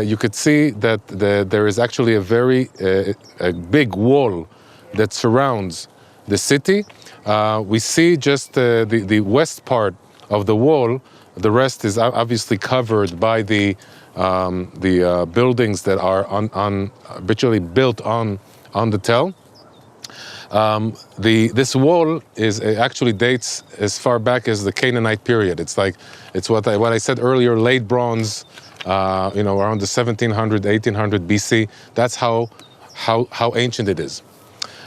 you could see that there is actually a big wall that surrounds the city. We see just the west part of the wall. The rest is obviously covered by the the buildings that are habitually built on the tell. This wall actually dates as far back as the Canaanite period. It's what I said earlier, late bronze, around the 1700, 1800 BC. That's how ancient it is.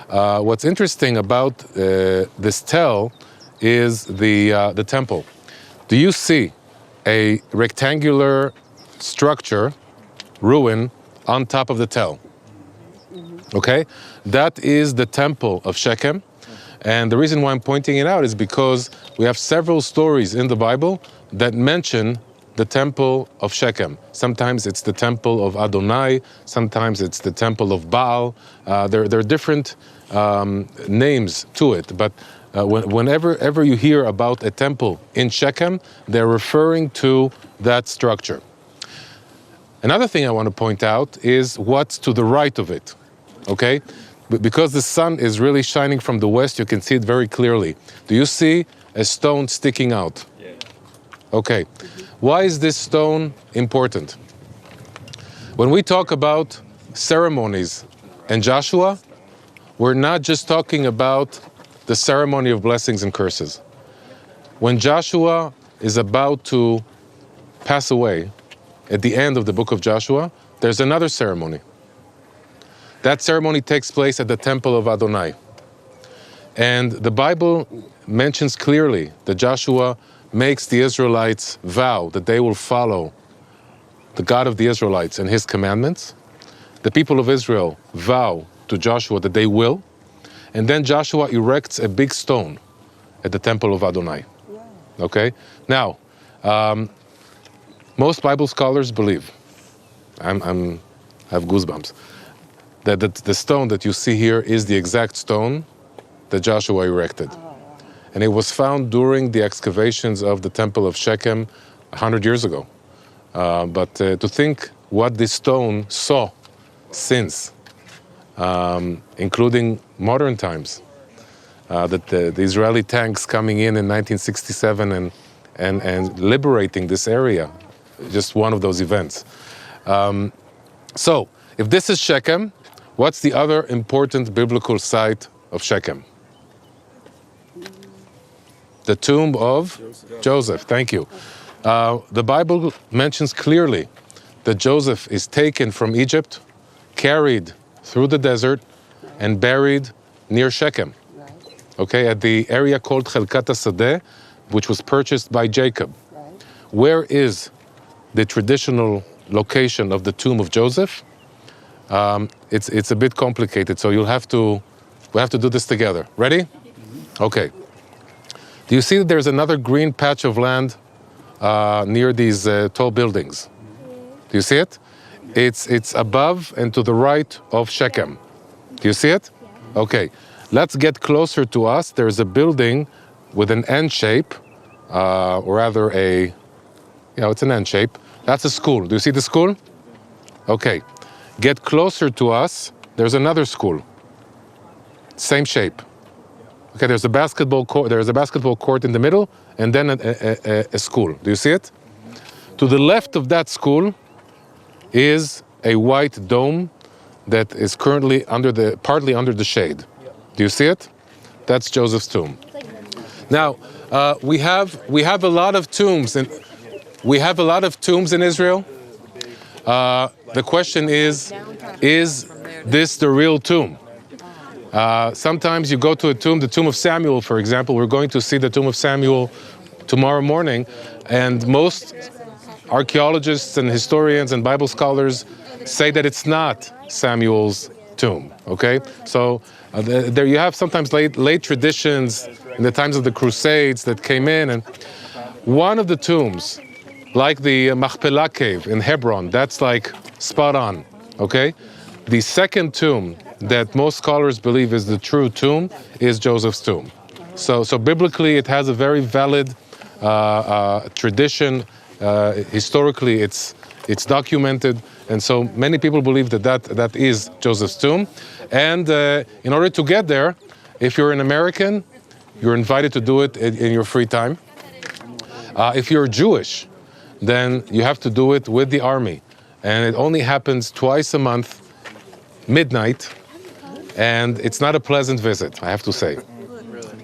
What's interesting about this tell is the temple. Do you see a rectangular structure, ruin, on top of the tell? Okay, that is the temple of Shechem. And the reason why I'm pointing it out is because we have several stories in the Bible that mention the temple of Shechem. Sometimes it's the temple of Adonai, sometimes it's the temple of Baal. There are different names to it, but whenever you hear about a temple in Shechem, they're referring to that structure. Another thing I want to point out is what's to the right of it. Okay, because the sun is really shining from the west, you can see it very clearly. Do you see a stone sticking out? Yeah. Okay, why is this stone important? When we talk about ceremonies and Joshua, we're not just talking about the ceremony of blessings and curses. When Joshua is about to pass away, at the end of the book of Joshua, there's another ceremony. That ceremony takes place at the temple of Adonai. And the Bible mentions clearly that Joshua makes the Israelites vow that they will follow the God of the Israelites and his commandments. The people of Israel vow to Joshua that they will. And then Joshua erects a big stone at the temple of Adonai. Okay? Now, most Bible scholars believe, I have goosebumps, that the stone that you see here is the exact stone that Joshua erected. And it was found during the excavations of the temple of Shechem 100 years ago. But to think what this stone saw since, including modern times, that the Israeli tanks coming in 1967 and liberating this area, just one of those events. So, if this is Shechem, what's the other important biblical site of Shechem? The tomb of Joseph. Thank you. The Bible mentions clearly that Joseph is taken from Egypt, carried through the desert, and buried near Shechem. Okay, at the area called Chelkat HaSadeh, which was purchased by Jacob. Where is the traditional location of the tomb of Joseph? It's a bit complicated, so we have to do this together. Ready? Okay. Do you see that there's another green patch of land near these tall buildings? Do you see it? It's above and to the right of Shechem. Do you see it? Okay. Let's get closer to us. There's a building with an N shape, or rather it's an N shape. That's a school. Do you see the school? Okay. Get closer to us. There's another school. Same shape. Okay, there's a basketball court. There's a basketball court in the middle, and then a school. Do you see it? To the left of that school is a white dome that is currently partly under the shade. Do you see it? That's Joseph's tomb. Now, we have a lot of tombs, and we have a lot of tombs in Israel. The question is this the real tomb? Sometimes you go to a tomb, the tomb of Samuel, for example. We're going to see the tomb of Samuel tomorrow morning, and most archaeologists and historians and Bible scholars say that it's not Samuel's tomb. Okay, so there you have sometimes late traditions in the times of the Crusades that came in, and one of the tombs, like the Machpelah cave in Hebron, that's like spot on. Okay, the second tomb that most scholars believe is the true tomb is Joseph's tomb. So biblically, it has a very valid tradition. Historically, it's documented, and so many people believe that is Joseph's tomb. And in order to get there, if you're an American, you're invited to do it in your free time. If you're Jewish, then you have to do it with the army. And it only happens twice a month, midnight, and it's not a pleasant visit, I have to say.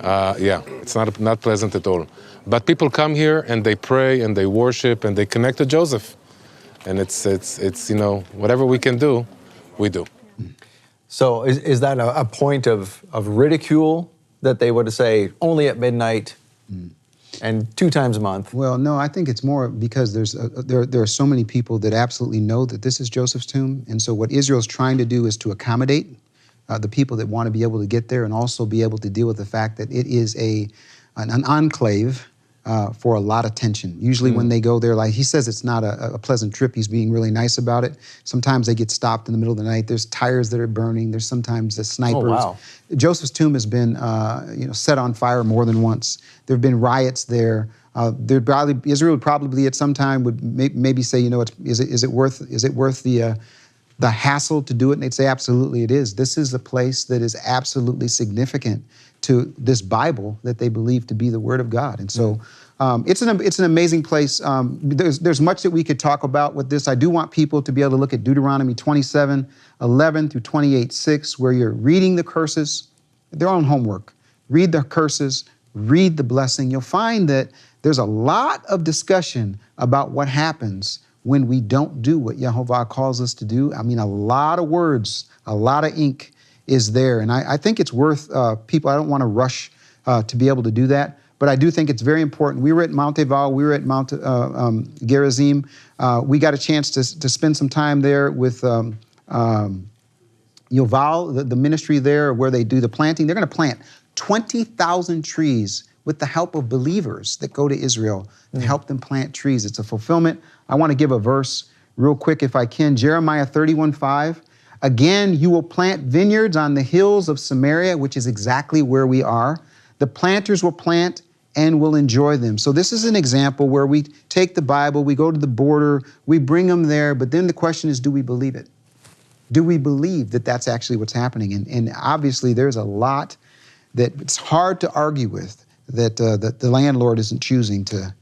Yeah, it's not pleasant at all. But people come here and they pray and they worship and they connect to Joseph. And it's you know, whatever we can do, we do. So is that a point of ridicule that they would say only at midnight and 2 times a month? Well, no, I think it's more because there are so many people that absolutely know that this is Joseph's tomb. And so what Israel's trying to do is to accommodate the people that want to be able to get there and also be able to deal with the fact that it is an enclave for a lot of tension. Usually when they go there, like he says, it's not a pleasant trip. He's being really nice about it. Sometimes they get stopped in the middle of the night. There's tires that are burning. There's sometimes the snipers. Oh, wow. Joseph's tomb has been set on fire more than once. There have been riots there. Israel would probably at some time would maybe say, you know, is it worth the hassle to do it? And they'd say, absolutely it is. This is a place that is absolutely significant to this Bible that they believe to be the Word of God. And so it's an amazing place. There's much that we could talk about with this. I do want people to be able to look at Deuteronomy 27:11 through 28:6, where you're reading the curses, their own homework. Read the curses, read the blessing. You'll find that there's a lot of discussion about what happens when we don't do what YeHoVaH calls us to do. I mean, a lot of words, a lot of ink is there. And I think it's worth people, I don't want to rush to be able to do that, but I do think it's very important. We were at Mount Ebal, we were at Mount Gerizim. We got a chance to spend some time there with YeHoVaH, the ministry there where they do the planting. They're going to plant 20,000 trees with the help of believers that go to Israel and help them plant trees. It's a fulfillment. I want to give a verse real quick if I can. Jeremiah 31:5. Again, you will plant vineyards on the hills of Samaria, which is exactly where we are. The planters will plant and will enjoy them. So this is an example where we take the Bible, we go to the border, we bring them there, but then the question is, do we believe it? Do we believe that that's actually what's happening? And obviously there's a lot that it's hard to argue with, that the landlord isn't choosing to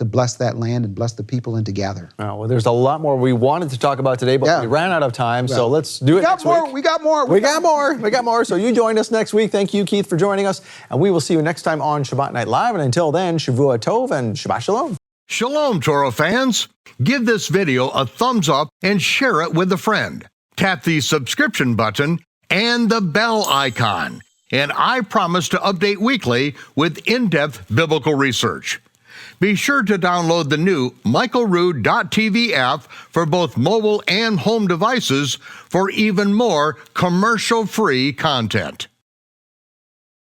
bless that land and bless the people and to gather. Oh, well, there's a lot more we wanted to talk about today, but we ran out of time, so let's do it next week. We got more. We got more. So you join us next week. Thank you, Keith, for joining us. And we will see you next time on Shabbat Night Live. And until then, Shavua Tov and Shabbat Shalom. Shalom, Torah fans. Give this video a thumbs up and share it with a friend. Tap the subscription button and the bell icon. And I promise to update weekly with in-depth biblical research. Be sure to download the new MichaelRood.tv app for both mobile and home devices for even more commercial-free content.